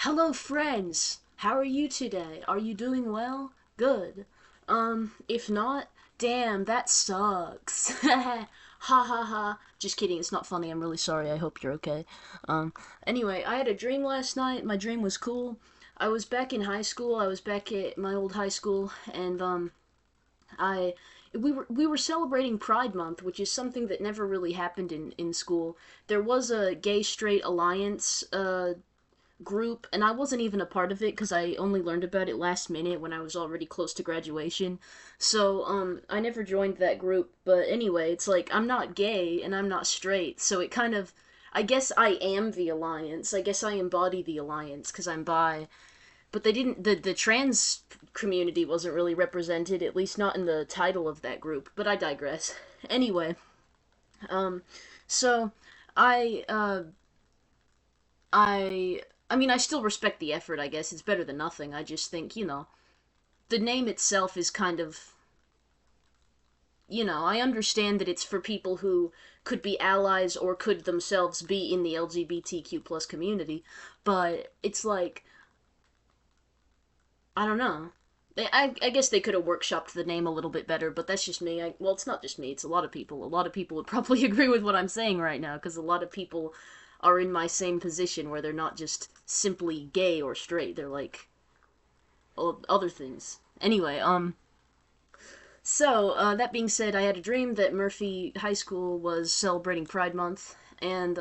Hello, friends. How are you today? Are you doing well? Good. If not, damn, that sucks. Ha ha ha. Just kidding, it's not funny. I'm really sorry. I hope you're okay. Anyway, I had a dream last night. My dream was cool. I was back in high school. I was back at my old high school, and I we were celebrating Pride Month, which is something that never really happened in school. There was a gay straight alliance group, and I wasn't even a part of it because I only learned about it last minute when I was already close to graduation. So, I never joined that group, but anyway, it's like I'm not gay and I'm not straight, so it kind of I guess I am the alliance. I guess I embody the alliance because I'm bi. But they didn't the trans community wasn't really represented, at least not in the title of that group, but I digress. Anyway, um so I I mean, I still respect the effort, I guess. It's better than nothing. I just think, the name itself is kind of, I understand that it's for people who could be allies or could themselves be in the LGBTQ plus community, but it's like, I don't know. I guess they could have workshopped the name a little bit better, but that's just me. Well, it's not just me, it's a lot of people. A lot of people would probably agree with what I'm saying right now, because a lot of people are in my same position where they're not just simply gay or straight. They're like other things. Anyway, that being said, I had a dream that Murphy High School was celebrating Pride Month, and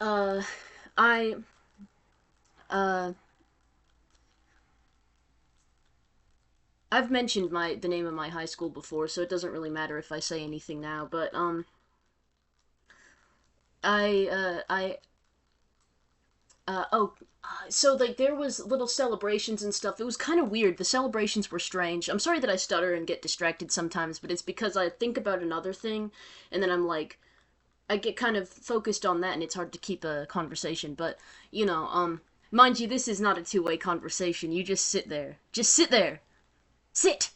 uh, I uh, I've mentioned the name of my high school before, so it doesn't really matter if I say anything now. But I oh, so like there was little celebrations and stuff. It was kind of weird. The celebrations were strange. I'm sorry that I stutter and get distracted sometimes, but it's because I think about another thing, and then I'm like, I get kind of focused on that, and it's hard to keep a conversation. But mind you, this is not a two-way conversation. You just sit there. Just sit there. Sit.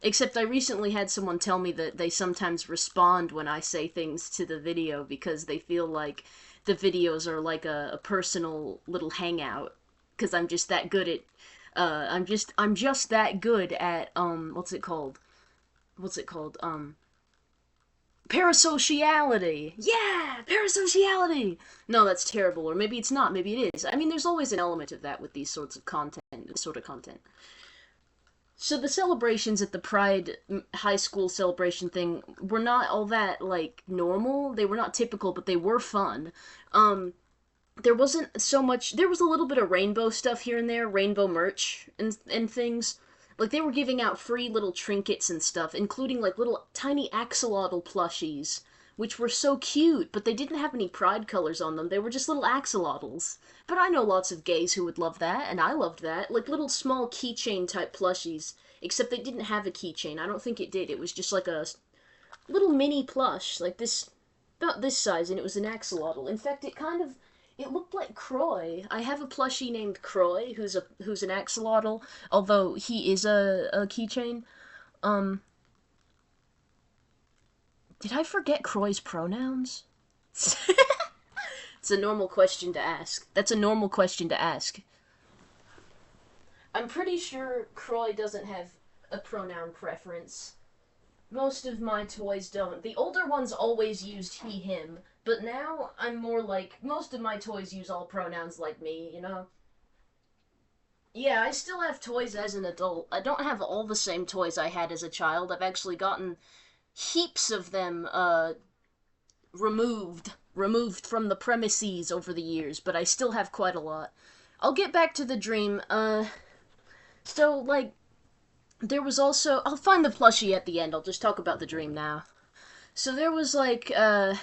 Except I recently had someone tell me that they sometimes respond when I say things to the video because they feel like the videos are like a personal little hangout. Because I'm just that good at, I'm just that good at, what's it called? What's it called? Parasociality! Yeah! Parasociality! No, that's terrible. Or maybe it's not. Maybe it is. I mean, there's always an element of that with these sorts of content, this sort of content. So the celebrations at the Pride High School celebration thing were not all that like normal. They were not typical, but they were fun. There wasn't so much. There was a little bit of rainbow stuff here and there, rainbow merch and things. Like they were giving out free little trinkets and stuff, including like little tiny axolotl plushies, which were so cute, but they didn't have any pride colors on them. They were just little axolotls. But I know lots of gays who would love that, and I loved that. Like little small keychain type plushies, except they didn't have a keychain. I don't think it did. It was just like a little mini plush, like this, about this size, and it was an axolotl. In fact, it looked like Croy. I have a plushie named Croy, who's an axolotl, although he is a keychain. Um, did I forget Croy's pronouns? It's a normal question to ask. That's a normal question to ask. I'm pretty sure Croy doesn't have a pronoun preference. Most of my toys don't. The older ones always used he, him, but now I'm more like most of my toys use all pronouns like me. Yeah, I still have toys as an adult. I don't have all the same toys I had as a child. I've actually gotten heaps of them removed from the premises over the years, but I still have quite a lot. I'll get back to the dream. So like there was also I'll find the plushie at the end. I'll just talk about the dream now. So there was like a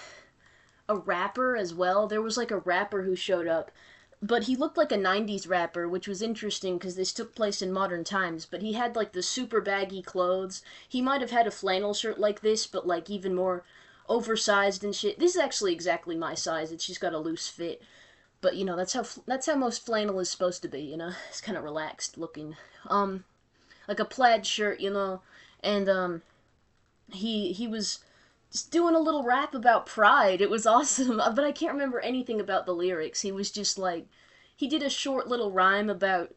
rapper as well. There was like a rapper who showed up, but he looked like a 90s rapper, which was interesting because this took place in modern times, but he had like the super baggy clothes. He might have had a flannel shirt like this, but like even more oversized and shit. This is actually exactly my size. It's just got a loose fit. But that's how most flannel is supposed to be. It's kind of relaxed looking. Like a plaid shirt, and he was just doing a little rap about pride. It was awesome, but I can't remember anything about the lyrics. He was just like, he did a short little rhyme about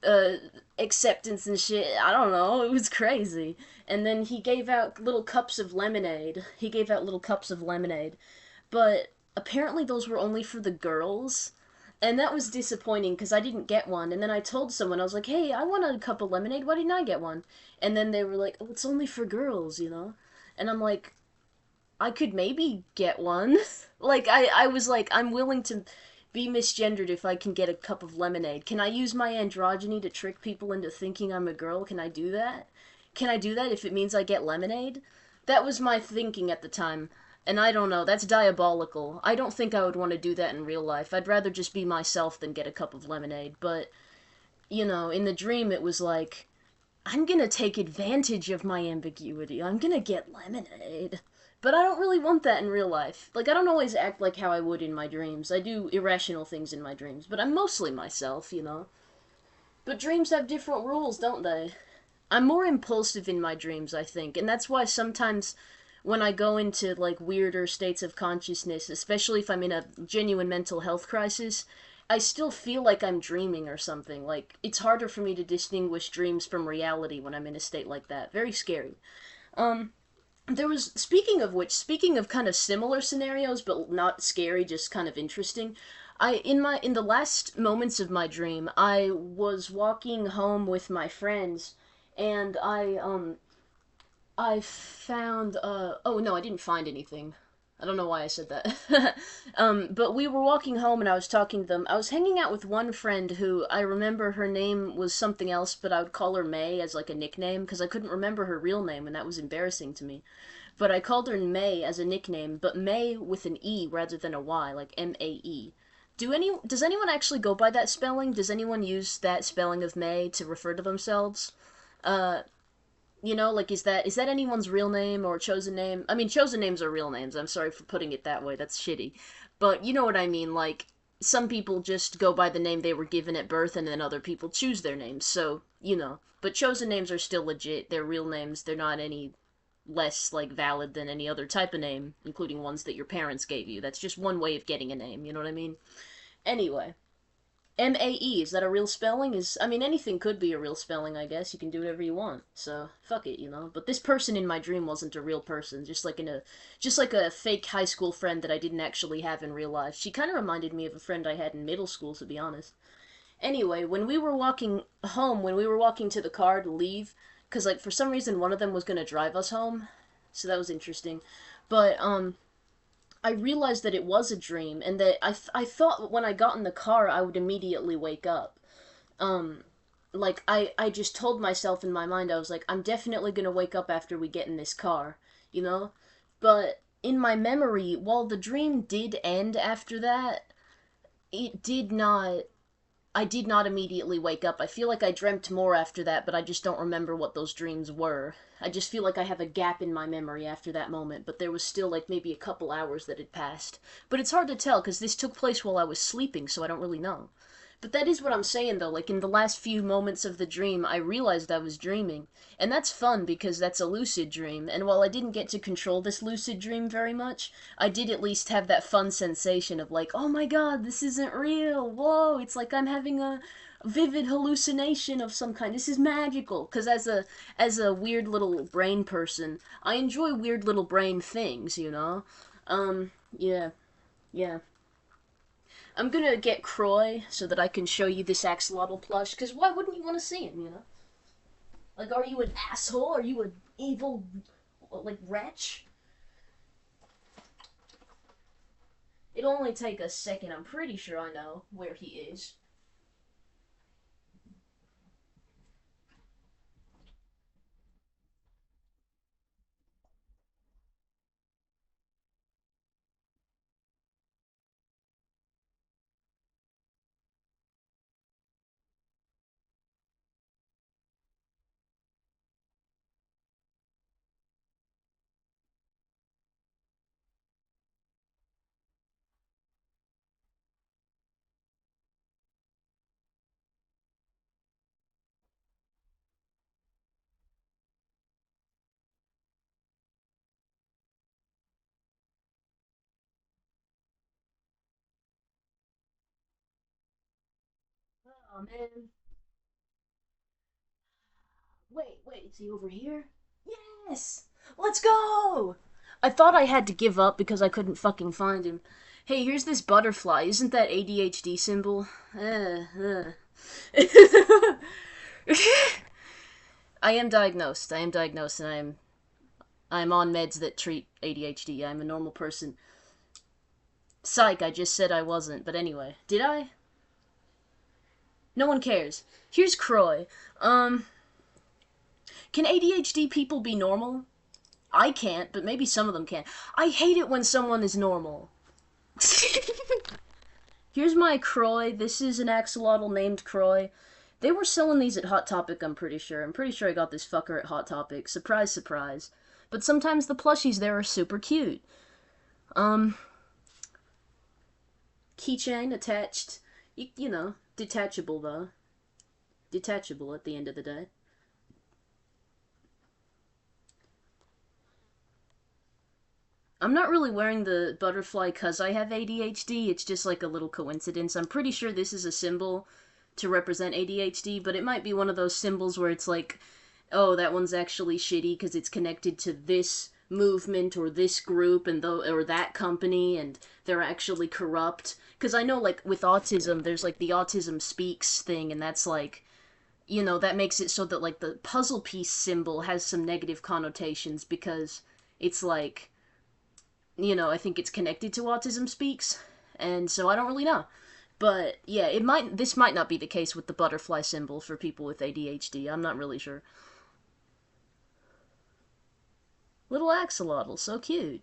uh acceptance and shit. I don't know. It was crazy. And then he gave out little cups of lemonade. He gave out little cups of lemonade, but apparently those were only for the girls. And that was disappointing because I didn't get one. And then I told someone, I was like, hey, I want a cup of lemonade. Why didn't I get one? And then they were like, oh, it's only for girls, you know? And I'm like, I could maybe get one. Like, I was like, I'm willing to be misgendered if I can get a cup of lemonade. Can I use my androgyny to trick people into thinking I'm a girl? Can I do that? Can I do that if it means I get lemonade? That was my thinking at the time. And I don't know, that's diabolical. I don't think I would want to do that in real life. I'd rather just be myself than get a cup of lemonade. But, you know, in the dream it was like, I'm gonna take advantage of my ambiguity. I'm gonna get lemonade. But I don't really want that in real life. Like, I don't always act like how I would in my dreams. I do irrational things in my dreams, but I'm mostly myself, you know? But dreams have different rules, don't they? I'm more impulsive in my dreams, I think, and that's why sometimes when I go into like weirder states of consciousness, especially if I'm in a genuine mental health crisis, I still feel like I'm dreaming or something. Like it's harder for me to distinguish dreams from reality when I'm in a state like that. Very scary. Um there was speaking of kind of similar scenarios but not scary, just kind of interesting. In the last moments of my dream, I was walking home with my friends and I found oh no, I didn't find anything. I don't know why I said that. But we were walking home and I was talking to them. I was hanging out with one friend who I remember her name was something else, but I would call her May as like a nickname because I couldn't remember her real name and that was embarrassing to me. But I called her May as a nickname, but May with an E rather than a Y, like M-A-E. Does anyone actually go by that spelling? Does anyone use that spelling of May to refer to themselves? Uh, you know, like is that anyone's real name or chosen name? I mean, chosen names are real names. I'm sorry for putting it that way. That's shitty. But you know what I mean, like some people just go by the name they were given at birth and then other people choose their names. So, you know, but chosen names are still legit. They're real names. They're not any less like valid than any other type of name, including ones that your parents gave you. That's just one way of getting a name, you know what I mean? Anyway, M-A-E, is that a real spelling? I mean, anything could be a real spelling, I guess. You can do whatever you want. So, fuck it, you know. But this person in my dream wasn't a real person, just like a fake high school friend that I didn't actually have in real life. She kind of reminded me of a friend I had in middle school, to be honest. Anyway, when we were walking home, when we were walking to the car to leave, because like for some reason one of them was gonna drive us home, so that was interesting. But I realized that it was a dream, and that I thought when I got in the car I would immediately wake up. Um, like I just told myself in my mind, I was like, I'm definitely gonna wake up after we get in this car, you know. But in my memory, while the dream did end after that, it did not I did not immediately wake up. I feel like I dreamt more after that, but I just don't remember what those dreams were. I just feel like I have a gap in my memory after that moment, but there was still like maybe a couple hours that had passed. But it's hard to tell because this took place while I was sleeping, so I don't really know. But that is what I'm saying though, like in the last few moments of the dream, I realized I was dreaming. And that's fun because that's a lucid dream, and while I didn't get to control this lucid dream very much, I did at least have that fun sensation of like, oh my god, this isn't real, whoa, it's like I'm having a vivid hallucination of some kind. This is magical. Because as a weird little brain person, I enjoy weird little brain things, you know? Yeah, yeah. I'm gonna get Croy so that I can show you this axolotl plush, because why wouldn't you want to see him, you know? Like, are you an asshole? Are you an evil, like, wretch? It'll only take a second. I'm pretty sure I know where he is. Oh man. Wait, is he over here? Yes! Let's go! I thought I had to give up because I couldn't fucking find him. Hey, here's this butterfly. Isn't that ADHD symbol? I am diagnosed. I am diagnosed, and I'm on meds that treat ADHD. I'm a normal person. Psych, I just said I wasn't, but anyway. Did I? No one cares. Here's Croy. Can ADHD people be normal? I can't, but maybe some of them can. I hate it when someone is normal. Here's my Croy. This is an axolotl named Croy. They were selling these at Hot Topic, I'm pretty sure. I'm pretty sure I got this fucker at Hot Topic. Surprise, surprise. But sometimes the plushies there are super cute. Keychain attached. You know, detachable though. Detachable at the end of the day. I'm not really wearing the butterfly because I have ADHD. It's just like a little coincidence. I'm pretty sure this is a symbol to represent ADHD, but it might be one of those symbols where it's like, oh, that one's actually shitty because it's connected to this movement or this group and or that company, and they're actually corrupt. Because I know, like, with autism, there's like the Autism Speaks thing, and that's like, you know, that makes it so that like the puzzle piece symbol has some negative connotations because it's like, you know, I think it's connected to Autism Speaks, and so I don't really know. But yeah, this might not be the case with the butterfly symbol for people with ADHD. I'm not really sure. Little axolotl, so cute.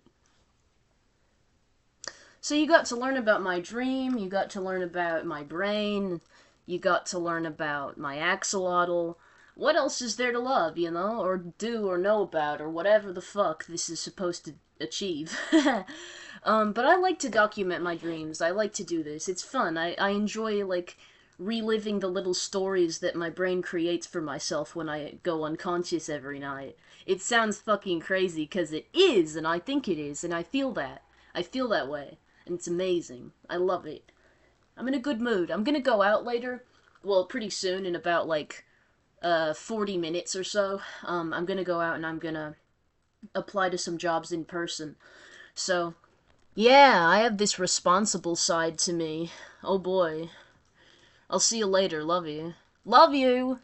So you got to learn about my dream, you got to learn about my brain, you got to learn about my axolotl. What else is there to love, you know, or do or know about, or whatever the fuck this is supposed to achieve? But I like to document my dreams. I like to do this. It's fun. I enjoy, like, reliving the little stories that my brain creates for myself when I go unconscious every night. It sounds fucking crazy, because it is, and I think it is, and I feel that. I feel that way. And it's amazing. I love it. I'm in a good mood. I'm gonna go out later. Well, pretty soon, in about, like, 40 minutes or so. I'm gonna go out and I'm gonna apply to some jobs in person. So, yeah, I have this responsible side to me. Oh boy. I'll see you later. Love you. Love you!